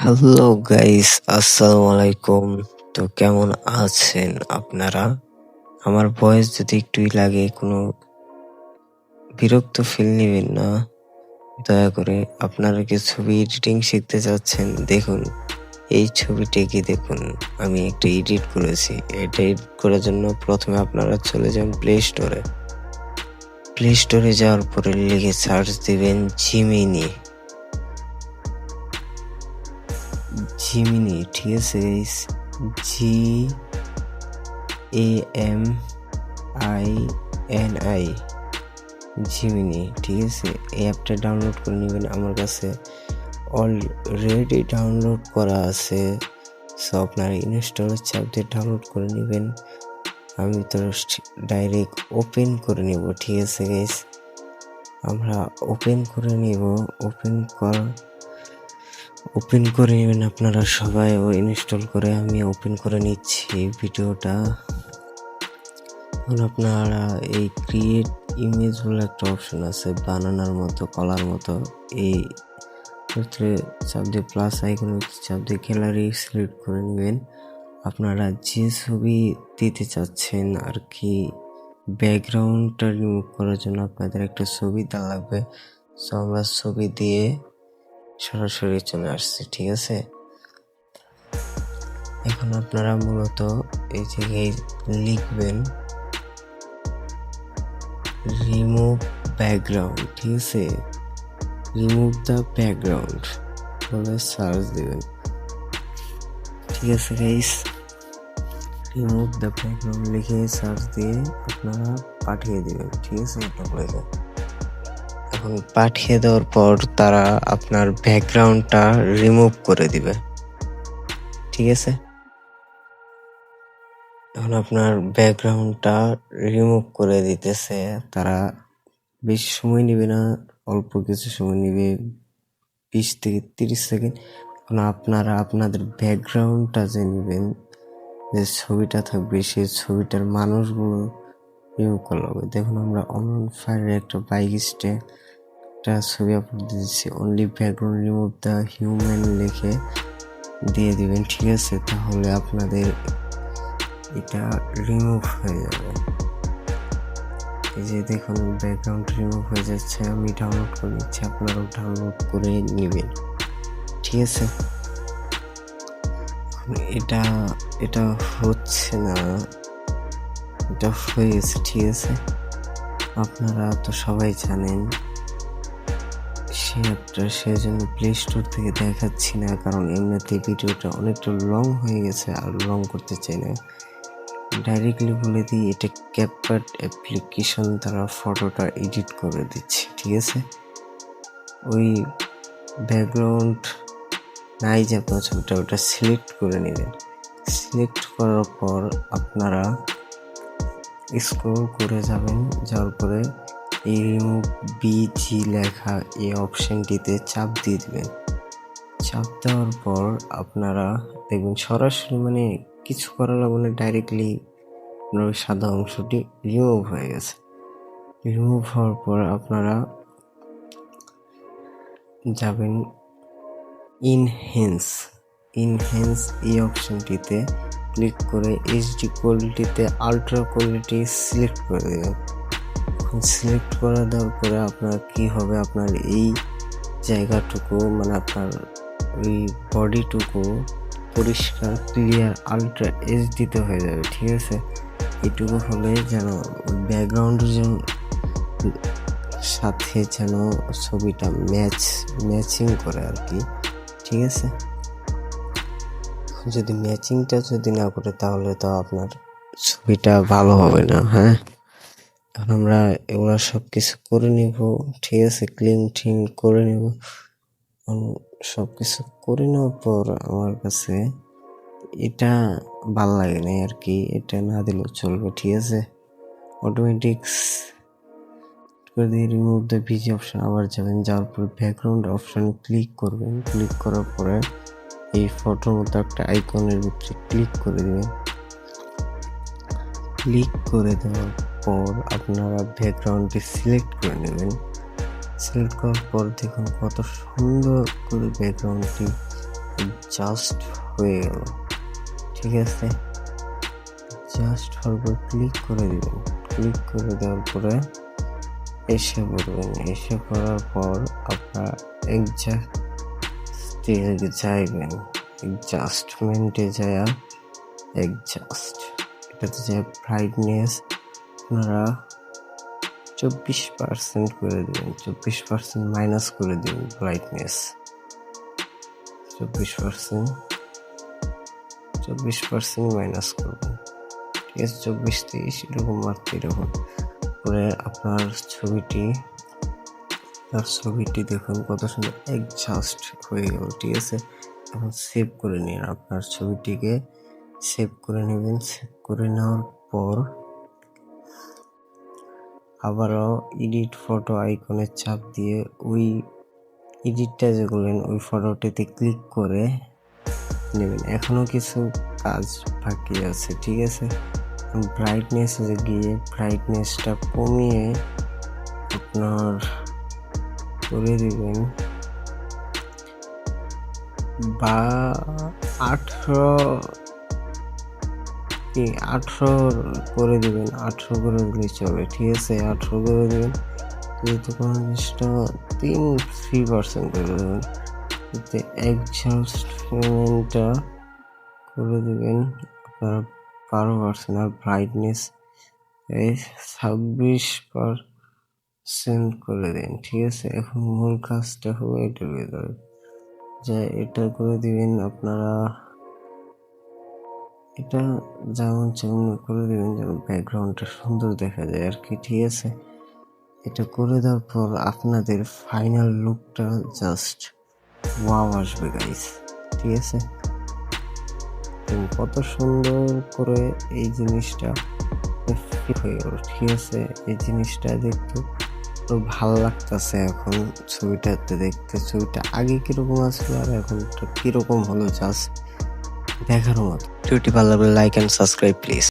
Hello guys, আসসালামু আলাইকুম। তো কেমন আছেন আপনারা? আমার ভয়েস যদি একটুই লাগে কোনো বিরক্ত ফিল নেবেন না। দয়া করে আপনারা কি ছবি এডিটিং শিখতে চাচ্ছেন? দেখুন, এই ছবিটিকে দেখুন, আমি একটা এডিট করেছি। এটা এডিট করার জন্য প্রথমে আপনারা চলে যান প্লে স্টোরে। প্লে স্টোরে যাওয়ার পরে লিখে সার্চ দিবেন জিমিনি। জিমিনি, ঠিক আছে? GAMINI, জিমিনি, ঠিক আছে? এই অ্যাপটা ডাউনলোড করে নেবেন। আমার কাছে অলরেডি ডাউনলোড করা আছে, সো আপনারা ইনস্টলের চাপ দিয়ে ডাউনলোড করে নেবেন। আমি তো ডাইরেক্ট ওপেন করে নেব, ঠিক আছে গাইস? আমরা ওপেন করে নেব। ওপেন করে নেবেন আপনারা সবাই, ও ইনস্টল করে আমি ওপেন করে নিচ্ছি ভিডিওটা। এখন আপনারা এই ক্রিয়েট ইমেজ বলে একটা অপশন আছে, বানানোর মতো, কলার মতো। এই ক্ষেত্রে চাপ দিয়ে প্লাস আইকন চাপ দিয়ে গ্যালারি সিলেক্ট করে নেবেন। আপনারা যে ছবি দিতে চাচ্ছেন আর কি, ব্যাকগ্রাউন্ডটা রিমুভ করার জন্য আপনাদের একটা ছবি দেওয়া লাগবে। সো আমরা ছবি দিয়ে সরাসরি চলে আসছি, ঠিক আছে? এখন আপনারা মূলত এই জায়গায় লিখবেন রিমুভ ব্যাকগ্রাউন্ড, ঠিক আছে? রিমুভ দ্য ব্যাকগ্রাউন্ড বলে সার্চ দিবেন, ঠিক আছে গাইস? রিমুভ দ্য ব্যাকগ্রাউন্ড লিখে সার্চ দিয়ে আপনারা পাঠিয়ে দিবেন, ঠিক আছে? এটা বলে এখন পাঠিয়ে দেওয়ার পর তারা আপনার ব্যাকগ্রাউন্ডটা রিমুভ করে দিবে, ঠিক আছে? এখন আপনার ব্যাকগ্রাউন্ডটা রিমুভ করে দিতেছে তারা। বেশি সময় নেবে না, অল্প কিছু সময় নেবে, 20 থেকে 30 সেকেন্ড। এখন আপনারা আপনাদের ব্যাকগ্রাউন্ডটা যে নেবেন, যে ছবিটা থাকবে, সেই ছবিটার মানুষগুলো রিমুভ করা হবে। দেখুন, আমরা অন ফায়ারের একটা বাইক একটা ছবি আপলোড দিয়েছি। Only background remove the human লিখে দিয়ে দিবেন, ঠিক আছে? তাহলে আপনাদের এটা রিমুভ হয়ে যাবে। এই যে দেখুন, ব্যাকগ্রাউন্ড রিমুভ হয়ে যাচ্ছে। আমি ডাউনলোড করে নিচ্ছি, আপনারাও ডাউনলোড করে নেবেন, ঠিক আছে? এটা এটা হচ্ছে না, এটা হয়ে গেছে, ঠিক আছে? আপনারা তো সবাই জানেন সেই জন্য প্লে স্টোর থেকে দেখাচ্ছি না, কারণ এমনিতে ভিডিওটা অনেকটা লং হয়ে গেছে, আর লং করতে চাই না। ডাইরেক্টলি বলে দিই, এটা ক্যাপকাট অ্যাপ্লিকেশন দ্বারা ফটোটা এডিট করে দিচ্ছি, ঠিক আছে? ওই ব্যাকগ্রাউন্ড নাই যে আপনার ছবিটা, ওটা সিলেক্ট করে নেবেন। সিলেক্ট করার পর আপনারা স্ক্রল করে যাবেন, যাওয়ার পরে এই রিমুভ বিজি লেখা এই অপশনটিতে চাপ দিয়ে দেবেন। চাপ দেওয়ার পর আপনারা দেখবেন সরাসরি, মানে কিছু করা লাগবে না, ডাইরেক্টলি আপনার ওই সাদা অংশটি রিমুভ হয়ে গেছে। রিমুভ হওয়ার পর আপনারা যাবেন ইনহ্যান্স এই অপশনটিতে ক্লিক করে এইচডি কোয়ালিটিতে আলট্রা কোয়ালিটি সিলেক্ট করে দেবেন। সিলেক্ট করে দেওয়ার পরে আপনার কি হবে, আপনার এই জায়গাটুকু, মানে আপনার ওই বডিটুকু পরিষ্কার ক্লিয়ার আলট্রা এইচডিতে হয়ে যাবে, ঠিক আছে? এটুকু হলে যেন ব্যাকগ্রাউন্ডের যেন সাথে যেন ছবিটা ম্যাচিং করে আর কি, ঠিক আছে? যদি ম্যাচিংটা যদি না করে তাহলে তো আপনার ছবিটা ভালো হবে না। হ্যাঁ, এখন আমরা এগুলো সব কিছু করে নিব, ঠিক আছে? ক্লিন করে নিব। সব কিছু করে নেওয়ার পর আমার কাছে এটা ভাল লাগে না আর কি, এটা না দিলেও চলবে, ঠিক আছে? অটোমেটিক্স করে দিয়ে রিমুভ দ্য ভিজি অপশন আবার যাবেন, যাওয়ার পরে ব্যাকগ্রাউন্ড অপশানে ক্লিক করবেন। ক্লিক করার পরে এই ফটোর মতো একটা আইকনের ভিতরে ক্লিক করে দেবেন। ক্লিক করে দেওয়ার পর আপনারা ব্যাকগ্রাউন্ডটি সিলেক্ট করে নেবেন। সিলেক্ট করার পর দেখুন কত সুন্দর করে ব্যাকগ্রাউন্ডটি জাস্ট হয়ে গেল। ঠিক আছে, জাস্ট হওয়ার পর ক্লিক করে দিবেন। ক্লিক করে দেওয়ার পরে এসে পড়বেন। এসে পড়ার পর আপনার এডজাস্টে যাইবেন। অ্যাডজাস্টমেন্টে যায়া অ্যাডজাস্ট এটাতে যে ব্রাইটনেস আপনারা 24% করে দেবেন। 24% মাইনাস করে দিবেন ব্রাইটনেস। 24% মাইনাস করবেন। ঠিক আছে, 24-23 এরকম মারতে এরকম পরে আপনার ছবিটি দেখুন কত সুন্দর অ্যাডজাস্ট হয়ে গেল। ঠিক আছে, এখন সেভ করে নিন। আপনার ছবিটিকে সেভ করে নেবেন। সেভ করে নেওয়ার পর আবারও এডিট ফটো আইকনে চাপ দিয়ে ওই এডিটটা যে করলেন ওই ফটোটিতে ক্লিক করে নেবেন। এখনো কিছু কাজ বাকি আছে। ঠিক আছে, ব্রাইটনেসে গিয়ে ব্রাইটনেসটা কমিয়ে আপনার করে দিবেন বা 18 করে দিবেন। 18 করে দিলে চলে। ঠিক আছে, 18 করে দিবেন। যেহেতু কোনো জিনিসটা 3% করে দেবেন। এতে অ্যাডজাস্টমেন্টটা করে দিবেন আপনারা 12% আর ব্রাইটনেস 26% করে দিন। ঠিক আছে, এখন মূল কাজটা হবে এটার ভিতরে যে এটা করে দিবেন। আপনারা এটা যেমন করে দিবেন যেন ব্যাকগ্রাউন্ডটা সুন্দর দেখা যায় আর কি। ঠিক আছে, এটা করে দেওয়ার পর আপনাদের ফাইনাল লুকটা জাস্ট ওয়াও আসবে গাইস। ঠিক আছে, কত সুন্দর করে এই জিনিসটা হয়ে গেল। ঠিক আছে, এই জিনিসটা দেখতে ভালো লাগতেছে। এখন ছবিটাতে দেখতে ছবিটা আগে কিরকম আসলো আর এখন কিরকম হলো জাস্ট দেখার মতো। ভিডিওটি ভালো লাগলে লাইক এন্ড সাবস্ক্রাইব প্লিজ।